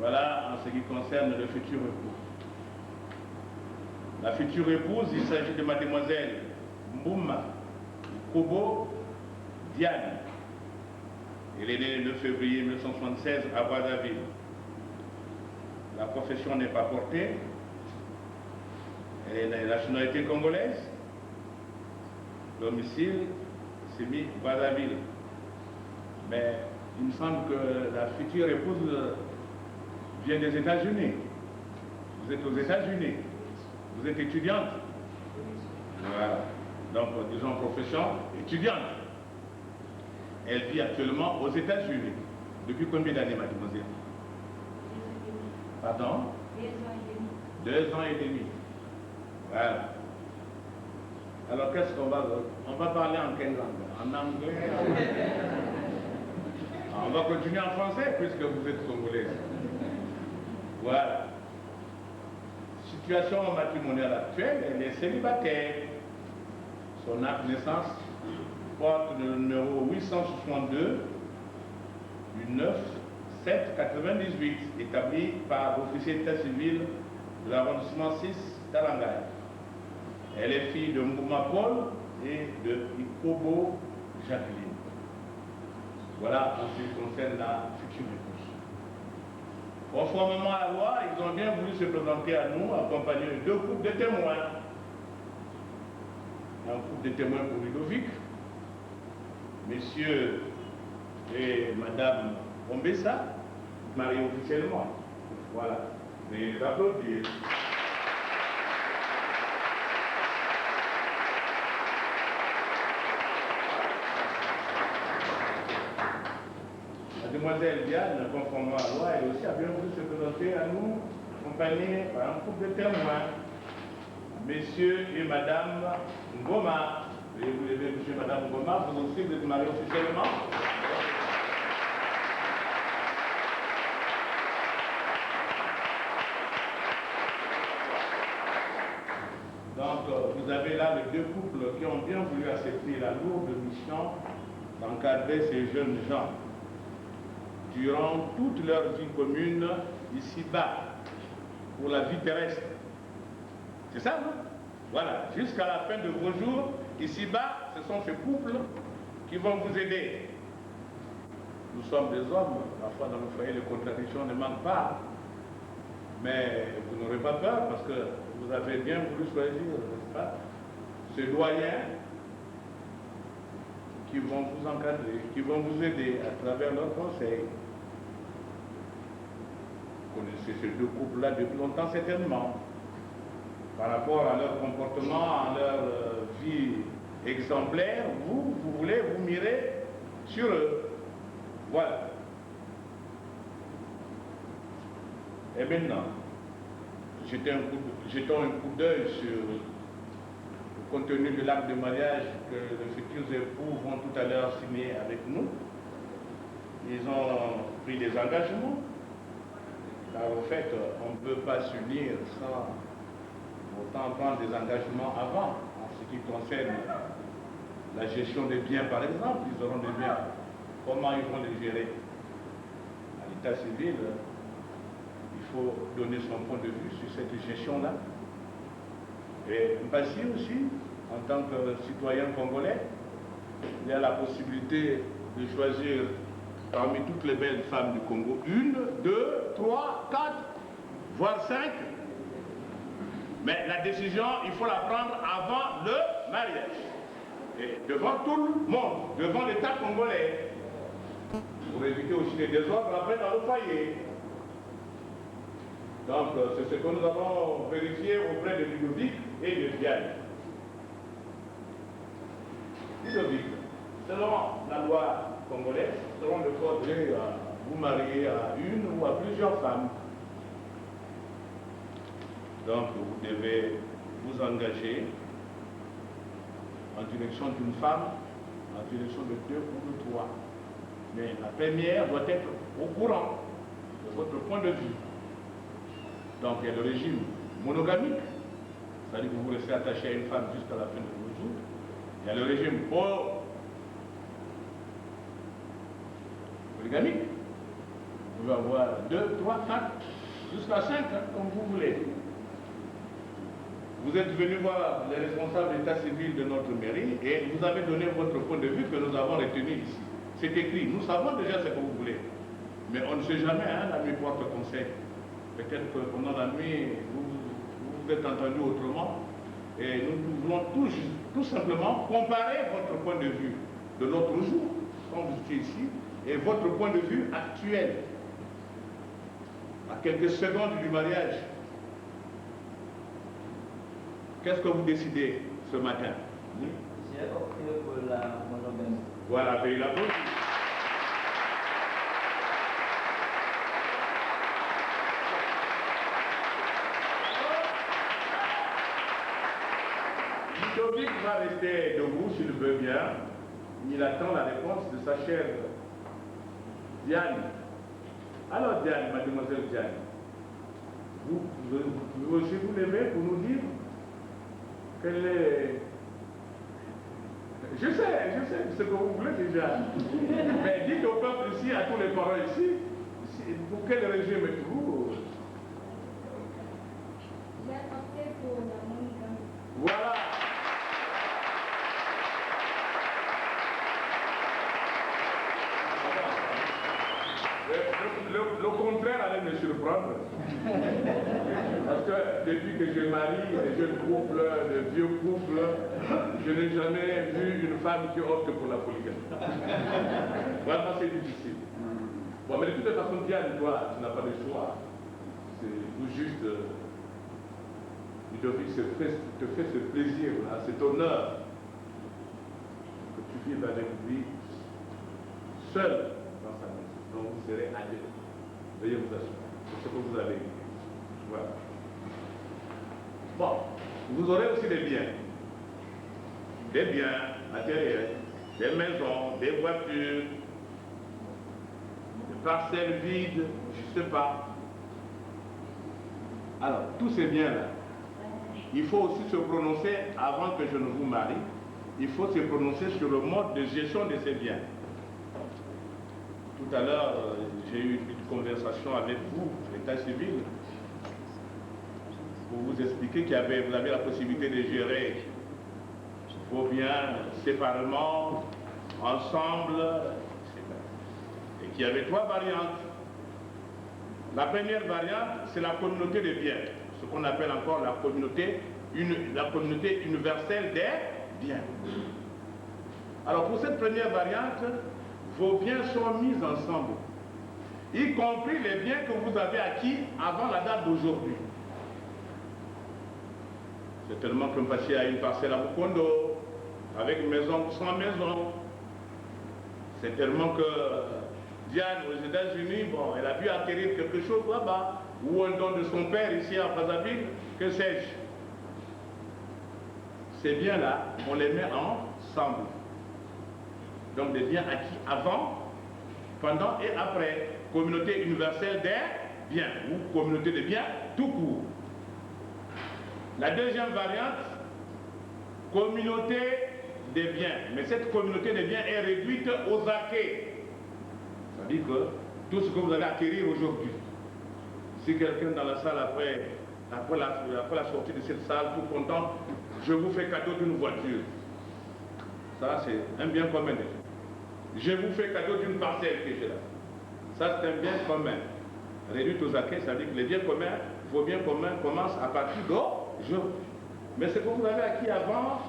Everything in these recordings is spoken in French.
Voilà en ce qui concerne le futur époux. La future épouse, il s'agit de mademoiselle Mbouma Kobo Diane. Elle est née le 9 février 1976 à Brazzaville. La profession n'est pas portée. Elle est de nationalité congolaise. Domicile, c'est mis Brazzaville. Mais il me semble que la future épouse vient des États-Unis. Vous êtes aux États-Unis. Vous êtes étudiante. Voilà. Donc, disons profession étudiante. Elle vit actuellement aux États-Unis. Depuis combien d'années, mademoiselle? Pardon? 2 ans et demi. Voilà. Alors, qu'est-ce qu'on va... On va parler en quelle langue? En anglais? On va continuer en français, puisque vous êtes congolaise. Voilà. Situation matrimoniale actuelle, elle est célibataire. Son acte de naissance porte le numéro 862 du 9/7/98, établi par l'officier d'état civil de l'arrondissement 6 d'Alangay. Elle est fille de Mbouma Paul et de Ikobo Jacqueline. Voilà en ce qui concerne la future épouse. Conformément à la loi, ils ont bien voulu se présenter à nous, accompagnés de 2 couples de témoins. Un couple de témoins pour Ludovic, Monsieur et Madame Ombessa, mariés officiellement. Voilà. Veuillez les applaudir. Mademoiselle Diane, conformément à la loi, elle aussi a bien voulu se présenter à nous, accompagnée par un couple de témoins. Monsieur et Madame Ngoma. Veuillez vous lever, Monsieur et Madame Ngoma, vous aussi vous êtes mariés officiellement. Donc, vous avez là les 2 couples qui ont bien voulu accepter la lourde mission d'encadrer ces jeunes gens durant toute leur vie commune ici-bas, pour la vie terrestre. C'est ça, non? Voilà, jusqu'à la fin de vos jours, ici-bas, ce sont ces couples qui vont vous aider. Nous sommes des hommes, parfois dans le foyer, les contradictions ne manquent pas. Mais vous n'aurez pas peur parce que vous avez bien voulu choisir, n'est-ce pas, ces doyens qui vont vous encadrer, qui vont vous aider à travers leurs conseils. Vous connaissez ces 2 couples-là depuis longtemps, certainement. Par rapport à leur comportement, à leur vie exemplaire, vous voulez vous mirer sur eux. Voilà. Et maintenant, jetons un coup d'œil sur le contenu de l'acte de mariage que les futurs époux vont tout à l'heure signer avec nous. Ils ont pris des engagements. Car au fait, on ne peut pas s'unir sans autant prendre des engagements avant, en ce qui concerne la gestion des biens, par exemple. Ils auront des biens. Comment ils vont les gérer? À l'état civil, il faut donner son point de vue sur cette gestion-là. Et Mbassi aussi, en tant que citoyen congolais, il y a la possibilité de choisir parmi toutes les belles femmes du Congo, 1, 2, 3, 4, voire 5. Mais la décision, il faut la prendre avant le mariage. Et devant tout le monde, devant l'État congolais, pour éviter aussi les désordres après dans le foyer. Donc, c'est ce que nous avons vérifié auprès de Ludovic et de Diane. Ludovic, selon la loi congolaise, selon le code, vous mariez à 1 ou à plusieurs femmes. Donc, vous devez vous engager en direction d'une femme, en direction de 2 ou de 3. Mais la première doit être au courant de votre point de vue. Donc, il y a le régime monogamique, c'est-à-dire que vous restez attaché à une femme jusqu'à la fin de vos jours. Il y a le régime polygamique. pouvez avoir 2, 3, 4, jusqu'à 5, comme vous voulez. Vous êtes venu voir les responsables d'état civil de notre mairie et vous avez donné votre point de vue que nous avons retenu ici. C'est écrit, nous savons déjà ce que vous voulez. Mais on ne sait jamais, la nuit porte conseil. Peut-être que pendant la nuit, vous êtes entendu autrement. Et nous voulons tout simplement comparer votre point de vue de l'autre jour, quand vous étiez ici, et votre point de vue actuel, à quelques secondes du mariage. Qu'est-ce que vous décidez ce matin? J'ai opté pour la monogamie. Voilà, ben il a beau. Ludovic va rester debout s'il veut bien. Il attend la réponse de sa chère Diane. Alors Diane, mademoiselle Diane, vous aussi vous l'aimez pour nous dire quelle est... Je sais ce que vous voulez déjà. Mais dites au peuple ici, à tous les parents ici, pour quel régime êtes-vous? J'ai opté pour la monogamie. Voilà. Le contraire allait me surprendre. Parce que depuis que je marie des jeunes couples, de vieux couples, je n'ai jamais vu une femme qui opte pour la polygamie. Vraiment, c'est difficile. Bon, mais de toute façon, Diane, toi, tu n'as pas de choix. C'est tout juste. Ludovic te fait ce plaisir, cet honneur que tu vives avec lui seul dans sa maison. Donc vous serez à deux. Veuillez vous assurer. C'est ce que vous avez dit. Voilà. Bon, vous aurez aussi des biens. Des biens matériels, des maisons, des voitures, des parcelles vides, je ne sais pas. Alors, tous ces biens-là, il faut aussi se prononcer, avant que je ne vous marie, il faut se prononcer sur le mode de gestion de ces biens. Tout à l'heure, j'ai eu une conversation avec vous, l'état civil, pour vous expliquer que vous avez la possibilité de gérer vos biens séparément, ensemble, et qu'il y avait 3 variantes. La première variante, c'est la communauté des biens, ce qu'on appelle encore la communauté universelle des biens. Alors pour cette première variante, vos biens sont mis ensemble, y compris les biens que vous avez acquis avant la date d'aujourd'hui. C'est tellement qu'un patient a une parcelle à Bukondo, avec une maison sans maison. C'est tellement que Diane, aux États-Unis, bon, elle a pu acquérir quelque chose là-bas, ou un don de son père ici à Brazzaville, que sais-je. Ces biens-là, on les met ensemble. Donc des biens acquis avant, pendant et après. Communauté universelle des biens, ou communauté des biens tout court. La deuxième variante, communauté des biens. Mais cette communauté des biens est réduite aux acquis. C'est-à-dire que tout ce que vous allez acquérir aujourd'hui, si quelqu'un dans la salle après la sortie de cette salle, tout content, je vous fais cadeau d'une voiture. Ça, c'est un bien commun. Je vous fais cadeau d'une parcelle que j'ai là. Ça, c'est un bien commun. Réduit aux acquis, c'est-à-dire que les biens communs, vos biens communs commencent à partir d'aujourd'hui. Mais ce que vous avez acquis avant,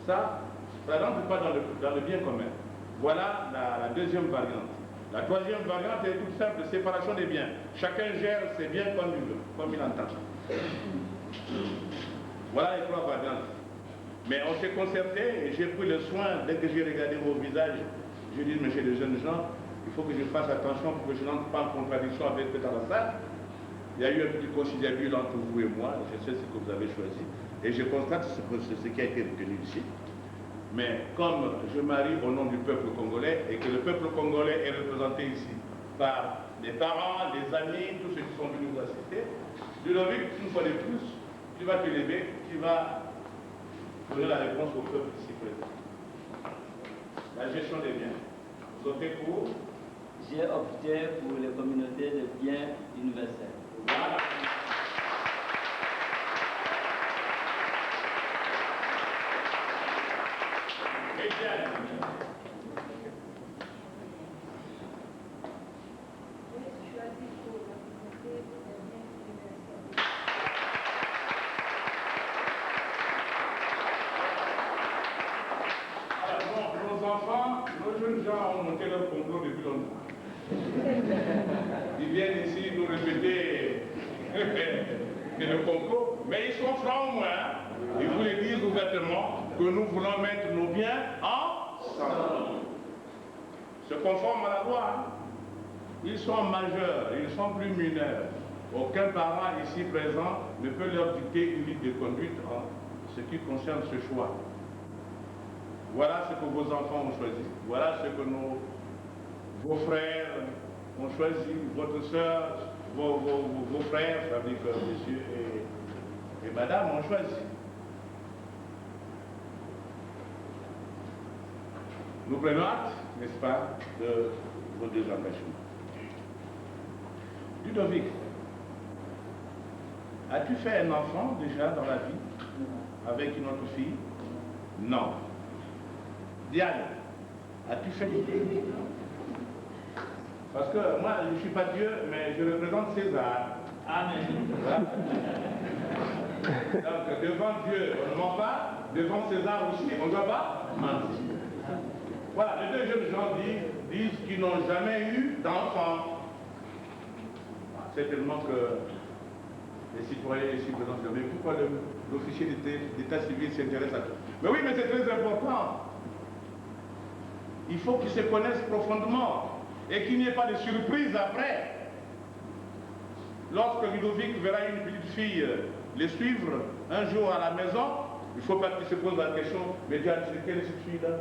ça n'entre pas dans le bien commun. Voilà la deuxième variante. La troisième variante est toute simple, séparation des biens. Chacun gère ses biens comme il entend. Voilà les 3 variantes. Mais on s'est concerté et j'ai pris le soin, dès que j'ai regardé vos visages, je dis, monsieur les jeunes gens, il faut que je fasse attention pour que je n'entre pas en contradiction avec le Tarassa. Il y a eu un petit conciliabule entre vous et moi, je sais ce que vous avez choisi, et je constate ce qui a été retenu ici. Mais comme je marie au nom du peuple congolais, et que le peuple congolais est représenté ici par les parents, les amis, tous ceux qui sont venus nous assister, Ludovic, une fois de plus, tu vas te lever, tu vas donner la réponse au peuple ici présent. La gestion des biens. Vous optez pour? J'ai opté pour les communautés de que le complot, mais ils sont francs au moins. Ils vous le disent ouvertement que nous voulons mettre nos biens ensemble. Se conforme à la loi. Ils sont majeurs, ils ne sont plus mineurs. Aucun parent ici présent ne peut leur dicter une ligne de conduite en ce qui concerne ce choix. Voilà ce que vos enfants ont choisi. Voilà ce que vos frères ont choisi, votre soeur, vos frères, ça veut dire que monsieur et madame ont choisi. Nous prenons acte, n'est-ce pas, de vos désengagements. Ludovic, as-tu fait un enfant déjà dans la vie avec une autre fille? Non. Diane, as-tu fait? Parce que moi, je ne suis pas Dieu, mais je représente César. Amen. Voilà. Donc, devant Dieu, on ne ment pas. Devant César aussi, on ne doit pas mentir. Voilà, les deux jeunes gens disent qu'ils n'ont jamais eu d'enfant. Certainement que les citoyens ici présents se disent, mais pourquoi l'officier d'état civil s'intéresse à tout? Mais oui, mais c'est très important. Il faut qu'ils se connaissent profondément et qu'il n'y ait pas de surprise après. Lorsque Ludovic verra une petite fille les suivre un jour à la maison, il ne faut pas qu'il se pose la question, mais Diane, c'est quelle est cette fille-là?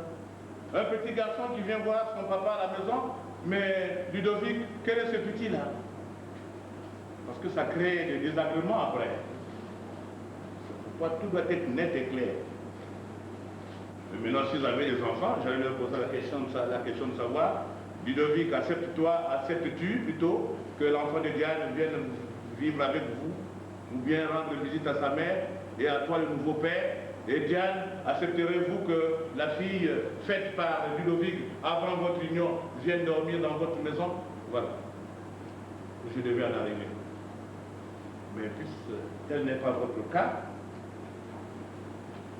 Un petit garçon qui vient voir son papa à la maison, mais Ludovic, quel est ce petit-là? Parce que ça crée des désagréments après. Pourquoi tout doit être net et clair. Mais maintenant, si j'avais des enfants, j'allais leur poser la question de savoir, Ludovic, acceptes-tu plutôt que l'enfant de Diane vienne vivre avec vous, ou bien rendre visite à sa mère, et à toi le nouveau père? Et Diane, accepterez-vous que la fille faite par Ludovic avant votre union vienne dormir dans votre maison? Voilà. Je devais en arriver. Mais puisque tel n'est pas votre cas,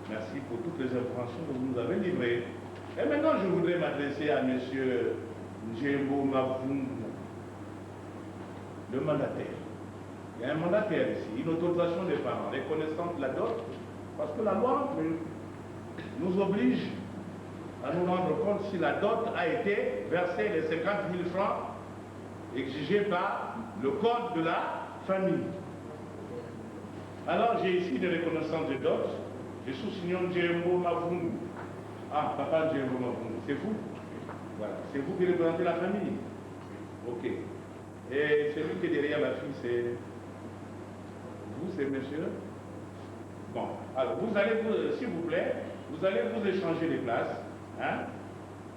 merci pour toutes les informations que vous nous avez livrées. Et maintenant, je voudrais m'adresser à M. Njembo Mavungu, le mandataire. Il y a un mandataire ici, une autorisation des parents, reconnaissant la dot, parce que la loi nous oblige à nous rendre compte si la dot a été versée les 50 000 francs exigés par le code de la famille. Alors j'ai ici une reconnaissance de dot. Je suis signé Njembo Mavungu. Ah, papa Njembo Mavungu, c'est vous? Voilà, c'est vous qui représentez la famille. Ok. Et celui qui est derrière la fille, c'est vous, c'est monsieur? Bon, alors vous allez, s'il vous plaît, vous allez vous échanger les places. Hein?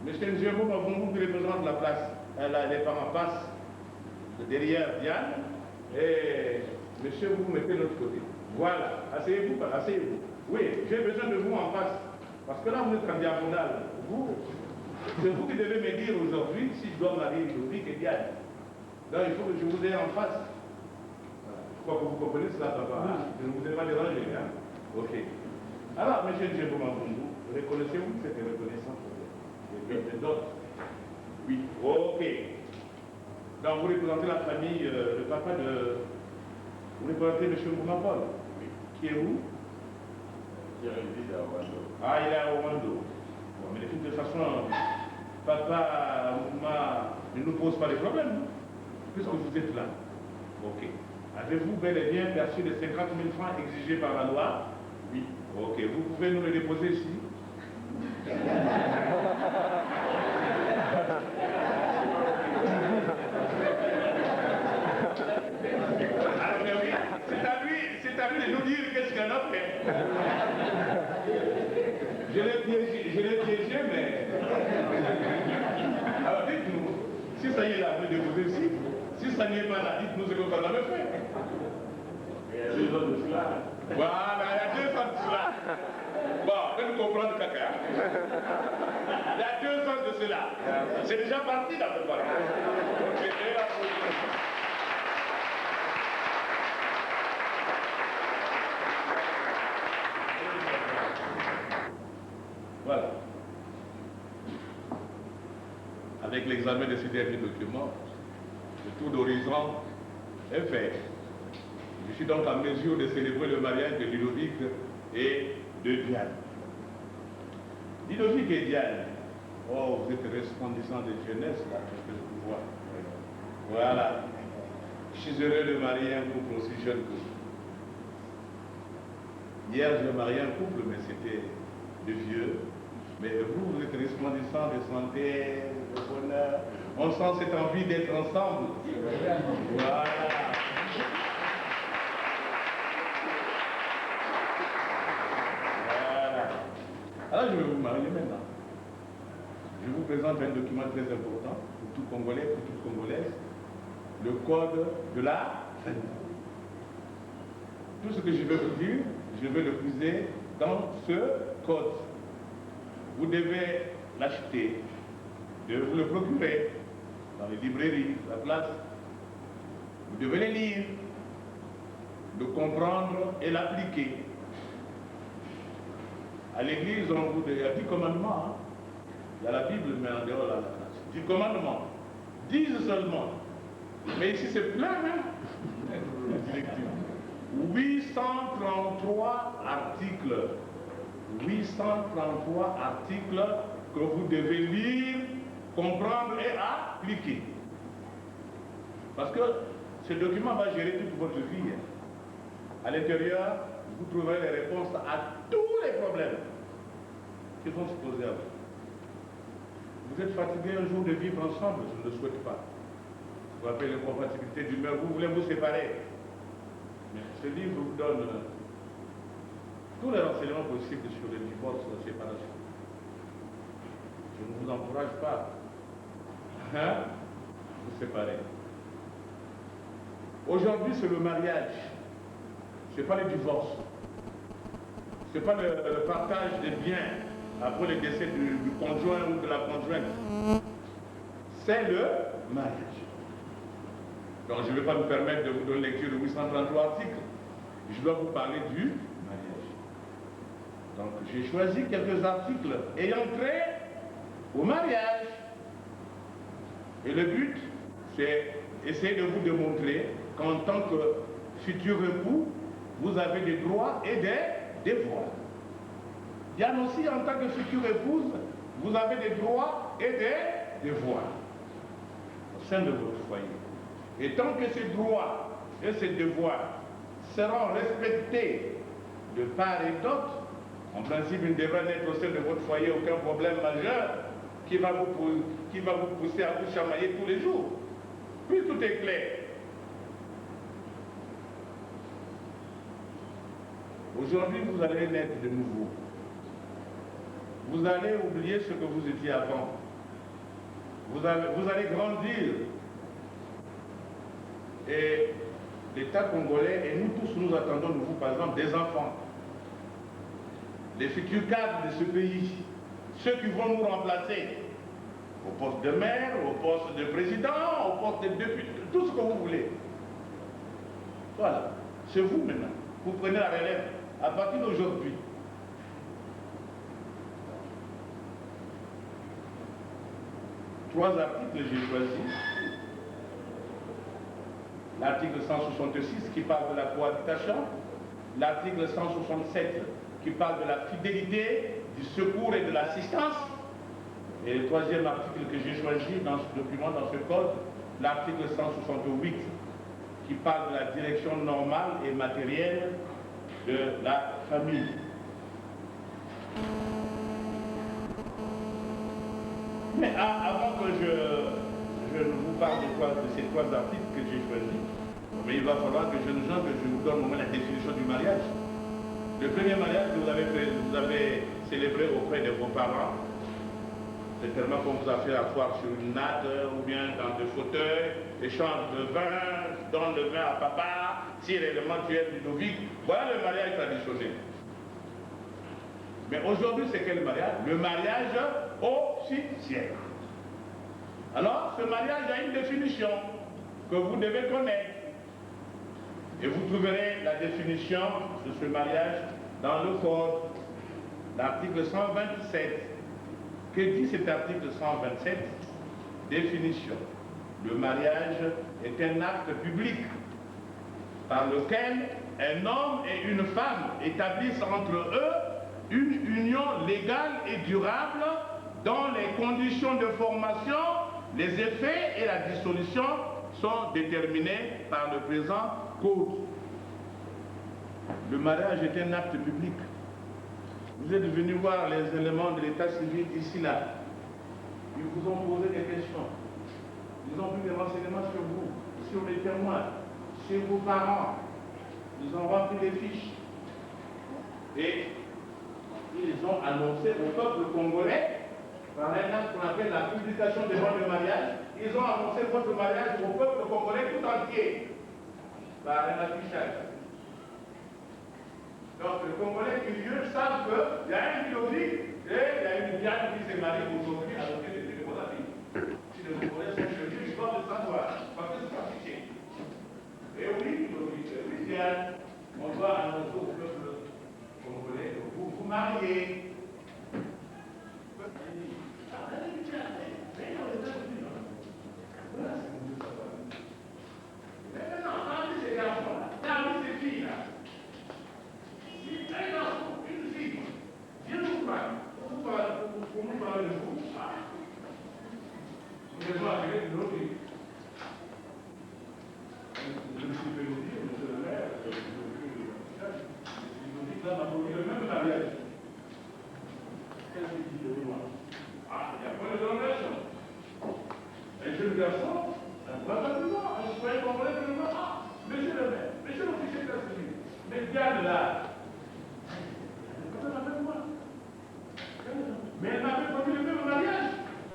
Monsieur Njembo Mavungu qui représente la place, les parents passent derrière Diane, et monsieur, vous vous mettez de l'autre côté. Voilà, asseyez-vous, asseyez-vous. Oui, j'ai besoin de vous en face. Parce que là, vous êtes en diagonale. C'est vous qui devez me dire aujourd'hui si je dois marier Ludovic et Diane. Donc, il faut que je vous ai en face. Voilà. Je crois que vous comprenez cela, papa. Hein? Je ne vous ai pas dérangé. Hein? Ok. Alors, M. Njembo Mavungu, reconnaissez-vous cette reconnaissance de d'autres? Oui. Ok. Donc, vous représentez la famille, le papa de... Vous représentez M. Moumapol. Oui. Qui est où? Il réside à Wando. Ah, il est à Wando. Bon, mais de toute façon, papa Mouma ne nous pose pas de problème, puisque vous êtes là. Ok. Avez-vous bel et bien perçu les 50 000 francs exigés par la loi? Oui. Ok. Vous pouvez nous les déposer ici? Ah, mais oui, c'est à lui de nous dire qu'est-ce qu'on a fait. Je l'ai piégé, mais... Alors dites-nous, si ça y est là, vous le déposez ici. Si ça n'y est pas là, dites-nous ce qu'on avait fait. Il y a 2 ans de cela. Voilà, il y a 2 ans de cela. Bon, faites-nous comprendre caca. Il y a 2 ans de cela. C'est déjà parti dans le parc. Voilà. Avec l'examen de ces derniers documents, le tour d'horizon est fait. Je suis donc en mesure de célébrer le mariage de Ludovic et de Diane. Ludovic et Diane, oh, vous êtes resplendissants de jeunesse, là, que je vous vois. Voilà. Je suis heureux de marier un couple aussi jeune que vous. Hier, j'ai marié un couple, mais c'était de vieux. Mais vous, vous êtes resplendissants de santé, de bonheur. On sent cette envie d'être ensemble. Voilà. Alors je vais vous marier maintenant. Je vous présente un document très important pour tout Congolais, pour toute Congolaise, le code de la famille. Tout ce que je vais vous dire, je vais le puiser dans ce code. Vous devez l'acheter, de vous le procurer dans les librairies, la place. Vous devez le lire, le comprendre et l'appliquer. À l'église, on vous dit, il y a 10 commandements. Hein. Il y a la Bible, mais en dehors, là, la classe. 10 commandements. 10 seulement. Mais ici, c'est plein, hein. 833 articles. 833 articles que vous devez lire, comprendre et appliquer. Parce que ce document va gérer toute votre vie. À l'intérieur, vous trouverez les réponses à tous les problèmes qui vont se poser à vous. Vous êtes fatigué un jour de vivre ensemble, je ne le souhaite pas. Vous appelez l'incompatibilité d'humeur, vous voulez vous séparer. Mais ce livre vous donne tous les renseignements possibles sur le divorce, la séparation. Je ne vous encourage pas à vous séparer. Aujourd'hui, c'est le mariage. Ce n'est pas le divorce. Ce n'est pas le partage des biens après le décès du conjoint ou de la conjointe. C'est le mariage. Donc je ne vais pas me permettre de vous donner lecture de 833 articles. Je dois vous parler du mariage. Donc j'ai choisi quelques articles ayant trait au mariage. Et le but, c'est essayer de vous démontrer qu'en tant que futur époux, vous avez des droits et des devoirs. Diane aussi, en tant que future épouse, vous avez des droits et des devoirs au sein de votre foyer. Et tant que ces droits et ces devoirs seront respectés de part et d'autre, en principe, il ne devrait n'être au sein de votre foyer aucun problème majeur qui va vous pousser à vous chamailler tous les jours. Puis tout est clair. Aujourd'hui, vous allez naître de nouveau. Vous allez oublier ce que vous étiez avant. Vous allez grandir. Et l'État congolais, et nous tous, nous attendons de vous, par exemple, des enfants. Les futurs cadres de ce pays. Ceux qui vont nous remplacer au poste de maire, au poste de président, au poste de député, tout ce que vous voulez. Voilà. C'est vous maintenant. Vous prenez la relève à partir d'aujourd'hui. Trois articles j'ai choisis. L'article 166 qui parle de la cohabitation, l'article 167 qui parle de la fidélité, du secours et de l'assistance, et le troisième article que j'ai choisi dans ce document, dans ce code, l'article 168 qui parle de la direction normale et matérielle de la famille. Mais avant que je ne vous parle de ces trois articles que j'ai choisis, mais il va falloir que jeunes gens, que je vous donne au moins la définition du mariage. Le premier mariage que vous avez célébré auprès de vos parents, c'est tellement qu'on vous a fait asseoir sur une natte ou bien dans des fauteuils, échange de vin, donne le vin à papa, tire élément tu es Ludovic. Voilà le mariage traditionnel. Mais aujourd'hui, c'est quel mariage? Le mariage officiel. Alors, ce mariage a une définition que vous devez connaître. Et vous trouverez la définition de ce mariage dans le code, l'article 127. Que dit cet article 127? Définition. Le mariage est un acte public par lequel un homme et une femme établissent entre eux une union légale et durable dont les conditions de formation, les effets et la dissolution sont déterminés par le présent code. Le mariage est un acte public. Vous êtes venus voir les éléments de l'état civil ici, là. Ils vous ont posé des questions. Ils ont vu des renseignements sur vous, sur les témoins, sur vos parents. Ils ont rempli des fiches. Et ils ont annoncé au peuple congolais, par un acte qu'on appelle la publication des lois de mariage, ils ont annoncé votre mariage au peuple congolais tout entier, par un affichage. Donc les Congolais curieux savent qu'il y a un biologique et il y a une Diane qui s'est mariée aujourd'hui à l'hôtel de Bonaparte. Si les Congolais sont curieux, ils doivent le savoir, parce que c'est affiché. Et oui, Diane, on doit annoncer au peuple congolais, vous mariez. Mais maintenant, parmi ces garçons-là, parmi ces filles-là, si un garçon, une fille, vient nous parler, pour nous parler de vous, nous devons arriver de l'autre vie. Je me suis fait le dire, monsieur le maire, je vous dis que là, m'a promis le même mariage. Qu'est-ce qu'il dit de moi? Ah, il y a pas de délégation. Un jeune garçon, un probablement, un citoyen congolais qui me dit, ah, monsieur le maire, monsieur l'officier de la civile, mais garde là. Elle m'appelle moi. Mais elle m'appelle